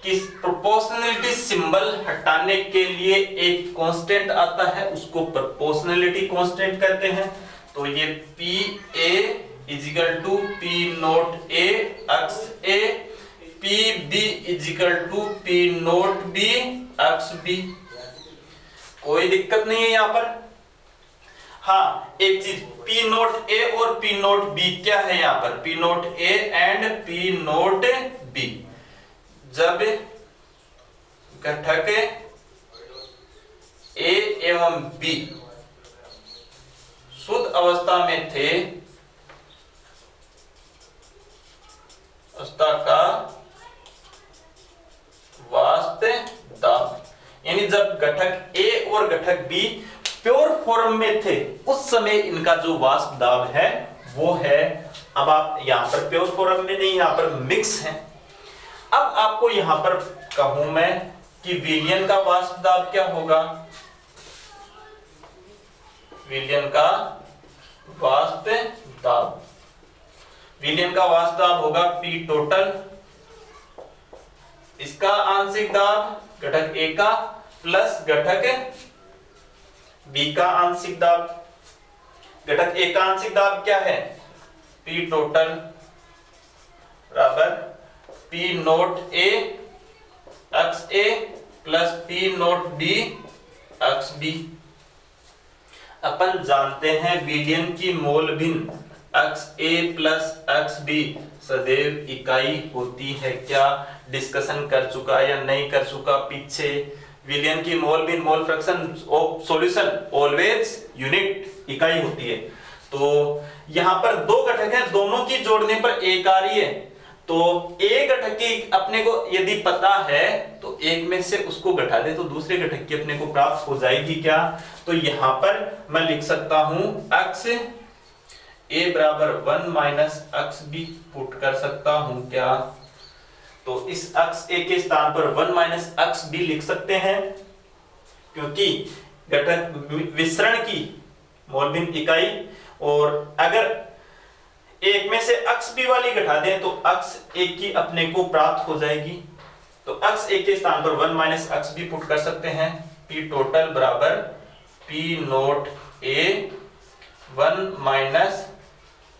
कि प्रोपोर्शनलिटी सिंबल हटाने के लिए एक कांस्टेंट आता है, उसको प्रोपोर्शनलिटी कांस्टेंट कहते हैं। तो ये Pa is equal to P naught A XA, Pb is equal to P naught B XB। कोई दिक्कत नहीं है यहां पर। हाँ, एक चीज P नोट A और P नोट B क्या है यहां पर? P naught A and P naught B। जब घटक A एवं B शुद्ध अवस्था में थे, अवस्था का वाष्प दाब, यानी जब घटक A और घटक B प्योर फॉर्म में थे उस समय इनका जो वाष्प दाब है वो है। अब आप यहां पर प्योर फॉर्म में नहीं, यहां पर मिक्स है। अब आपको यहां पर कहूं मैं कि विलयन का वाष्प दाब क्या होगा? विलयन का वाष्प दाब, विलयन का वाष्प दाब होगा P टोटल, इसका आंशिक दाब घटक A का प्लस घटक B का आंशिक दाब। घटक A का आंशिक दाब क्या है? P टोटल बराबर P naught A XA plus P naught B XB। अपन जानते हैं विलयन की मोल भिन्न XA प्लस XB सदैव इकाई होती है। क्या डिस्कशन कर चुका या नहीं कर चुका पीछे? विलयन की मोल भिन्न mole fraction of solution always unit इकाई होती है। तो यहां पर दो घटक हैं, दोनों की जोड़ने पर एक आ रही है। तो एक घटक की अपने को यदि पता है तो एक में से उसको घटा दे तो दूसरे घटक की अपने को प्राप्त हो जाएगी। क्या? तो यहां पर मैं लिख सकता हूं x a बराबर 1 माइनस XB पुट कर सकता हूं। क्या? तो इस x a के स्थान पर 1 माइनस XB लिख सकते हैं, क्योंकि घटक विसरण की मोल भिन्न इकाई, और अगर एक में से XB वाली घटा दें तो x a की अपने को प्राप्त हो जाएगी। तो x a के स्थान पर 1 माइनस XB पुट कर सकते हैं। P टोटल बराबर P naught A 1 minus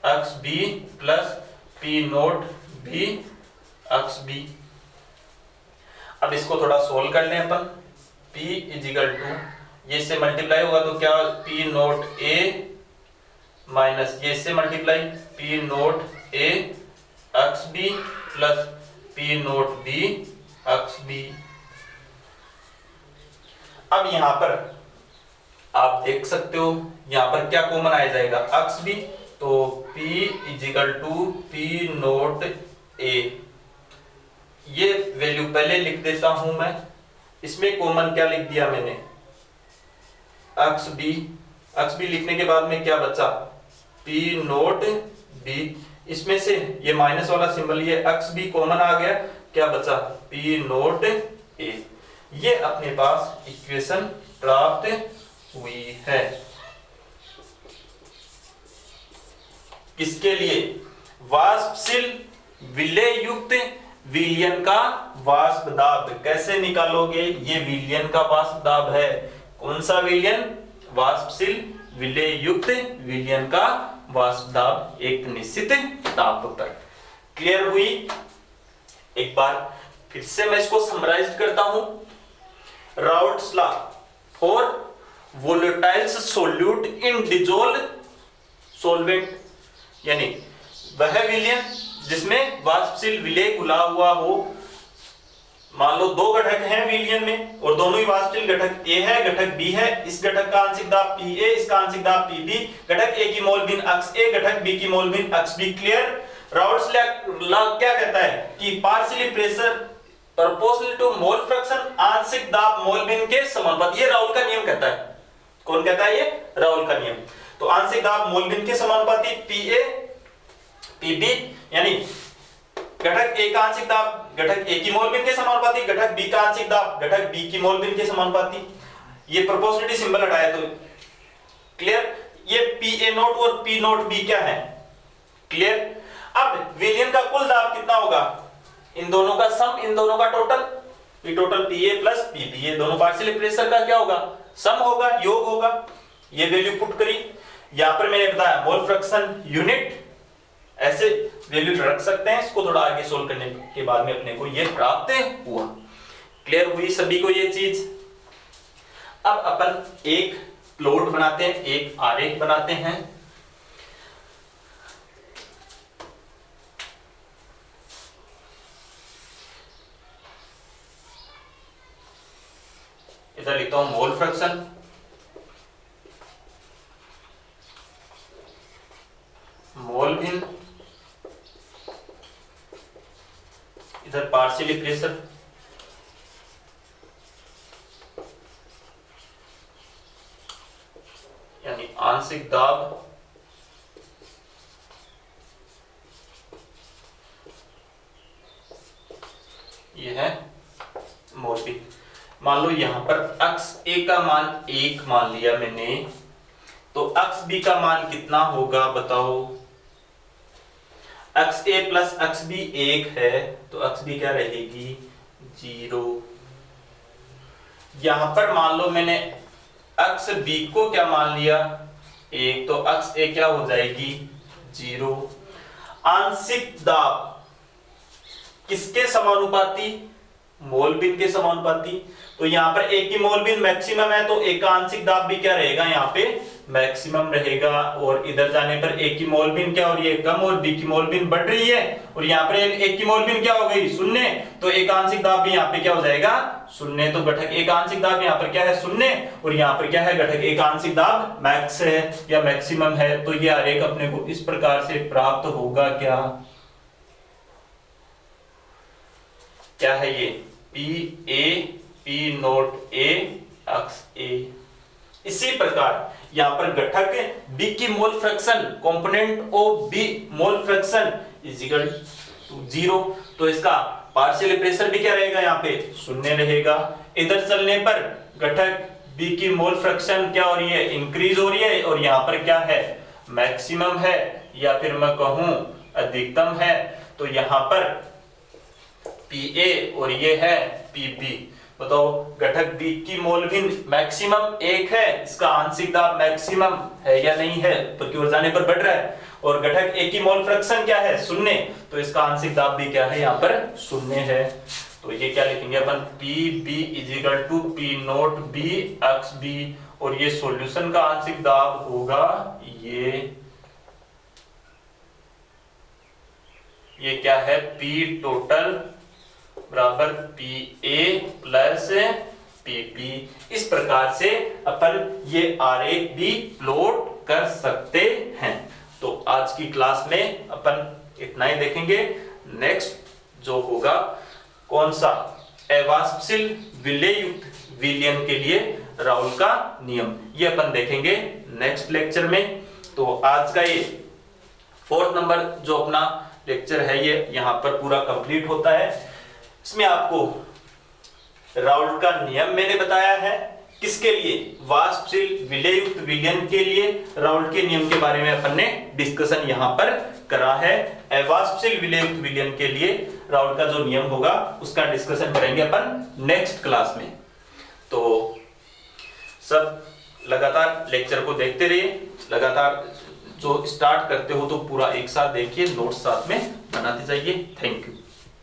XB plus P naught B XB। अब इसको थोड़ा सोल्व कर लें अपन। P इजिकल टू ये से मल्टीप्लाई होगा तो क्या? P नोट A माइनस ये से multiply P naught A XB plus P naught B XB। अब यहां पर आप देख सकते हो यहां पर क्या कॉमन आ जाएगा? XB। तो P is equal to P naught A, ये वैल्यू पहले लिख देता हूं मैं। इसमें कॉमन क्या लिख दिया मैंने? XB। XB लिखने के बाद में क्या बचा? P naught B। इसमें से ये माइनस वाला सिंबल, ये XB कॉमन आ गया, क्या बचा? P naught A। ये अपने पास इक्वेशन प्राप्त हुई है। किसके लिए? वाष्पशील विलेय युक्त विलयन का वाष्प दाब। कैसे निकालोगे? ये विलयन का वाष्प दाब है। कौन सा विलयन? वाष्पशील विलेय युक्त विलयन का वाष्प दाब एक निश्चित ताप पर। क्लियर हुई? एक बार फिर से मैं इसको समराइज करता हूं। Routes law for volatiles solute in dissolve solvent, यानी वह विलयन जिसमें वाष्पशील विलेय घुला हुआ हो। मान लो दो घटक हैं विलयन में और दोनों ही वाष्पशील, घटक ए है घटक बी है। इस घटक का आंशिक दाब Pa, इसका आंशिक दाब Pb। घटक ए की मोल भिन्न अक्ष A, घटक बी की मोल भिन्न अक्ष B। क्लियर? राउट्स लॉ क्या कहता है कि partially pressure proportional to mole fraction, आंशिक दाब मोल भिन्न के समानुपाती। ये राउल का नियम कहता है। कौन कहता है? ये राउल का नियम। तो आंशिक दाब मोल भिन्न के समानुपाती Pa Pb, यानी घटक ए का आंशिक दाब घटक ए की मोल भिन्न के समानुपाती, घटक बी का आंशिक दाब घटक बी की मोल भिन्न के समानुपाती। ये प्रोपोर्शनलिटी सिंबल हटाया तो क्लियर? ये Pa नोट और P नोट B क्या है? क्लियर? अब विलयन का कुल दाब कितना होगा? इन दोनों का सम, इन दोनों का total, P total Pa plus Pb। ये दोनों पार्शियल प्रेशर का क्या होगा? सम होगा, योग होगा। ये वैल्यू पुट करी। यहां पर मैंने बताया मोल फ्रैक्शन यूनिट, ऐसे वैल्यू रख सकते हैं। इसको थोड़ा आगे सोल्व करने के बाद में अपने को ये प्राप्त हुआ। क्लियर हुई सभी को ये चीज? अब अपन एक प्लॉट बनाते हैं, एक आरेख बनाते हैं। इधर लिखता हूं मोल फ्रैक्शन, मोल भिन्न, इधर पार्शियली प्रेशर, यानी आंशिक दाब, ये है मोल भिन्न। मान लो यहां पर अक्ष ए का मान 1 मान लिया मैंने, तो अक्ष बी का मान कितना होगा बताओ? अक्ष ए प्लस अक्ष बी 1 है, तो अक्ष बी क्या रहेगी? 0। यहां पर मान लो मैंने अक्ष बी को क्या मान लिया? 1, तो अक्ष ए क्या हो जाएगी? 0। आंशिक दाब किसके समानुपाती? मोल भिन्न के समानुपाती। तो यहां पर ए की मोल भिन्न मैक्सिमम है, तो ए का आंशिक दाब भी क्या रहेगा? यहाँ पे मैक्सिमम रहेगा। और इधर जाने पर ए की मोल भिन्न क्या हो रही है? कम, और बी की मोल भिन्न बढ़ रही है। और यहाँ पर ए की मोल भिन्न क्या हो गई? 0। तो ए का आंशिक दाब भी यहाँ पे क्या हो जाएगा? 0। तो घटक ए का आंशिक दाब यहाँ पर क्या है? 0। और यहाँ पर क्या है? घटक ए का आंशिक दाब मैक्स है या मैक्सिमम है। तो ये आरेख अपने को इस प्रकार से प्राप्त होगा। क्या है ये? Pa P नोट A अक्ष A। इसी प्रकार यहां पर घटक B की mole fraction, component of B mole fraction is equal to 0। तो इसका पार्शियल प्रेशर भी क्या रहेगा? यहाँ पे 0 रहेगा। इधर चलने पर घटक B की मोल फ्रैक्शन क्या हो रही है? इंक्रीज हो रही है। और यहाँ पर क्या है? मैक्सिमम है, या फिर मैं कहूं अधिकतम है। तो यहाँ पर Pa और ये है Pb। बताओ घटक B की मोल भिन्न मैक्सिमम 1 है, इसका आंशिक दाब मैक्सिमम है या नहीं है? ऊपर की ओर जाने पर बढ़ रहा है। और घटक A की मोल फ्रैक्शन क्या है? 0। तो इसका आंशिक दाब भी क्या है? यहाँ पर 0 है। तो ये क्या लिखेंगे अपन? Pb is equal to P naught B अक्ष B। और ये सॉल्यूशन का आंशिक दाब होगा ये क्या है? P टोटल बराबर Pa प्लस Pb। इस प्रकार से अपन ये आरेख भी प्लॉट कर सकते हैं। तो आज की क्लास में अपन इतना ही देखेंगे। नेक्स्ट जो होगा कौन सा? अवाष्पशील विलेय युक्त विलयन के लिए राउल का नियम, ये अपन देखेंगे नेक्स्ट लेक्चर में। तो आज का ये 4th नंबर जो अपना लेक्चर है ये यहाँ पर पूरा कंप्लीट होता है। इसमें आपको राउल का नियम मैंने बताया है, किसके लिए? वाष्पशील विलेयुक्त विलयन के लिए राउल्ट के नियम के बारे में अपन ने डिस्कशन यहां पर करा है। अवाष्पशील विलेयुक्त विलयन के लिए राउल्ट का जो नियम होगा उसका डिस्कशन करेंगे अपन नेक्स्ट क्लास में। तो सब लगातार लेक्चर को देखते रहिए, लगातार जो स्टार्ट करते हो तो पूरा एक साथ देखिए, नोट्स साथ में बनाते जाइए। Thank you.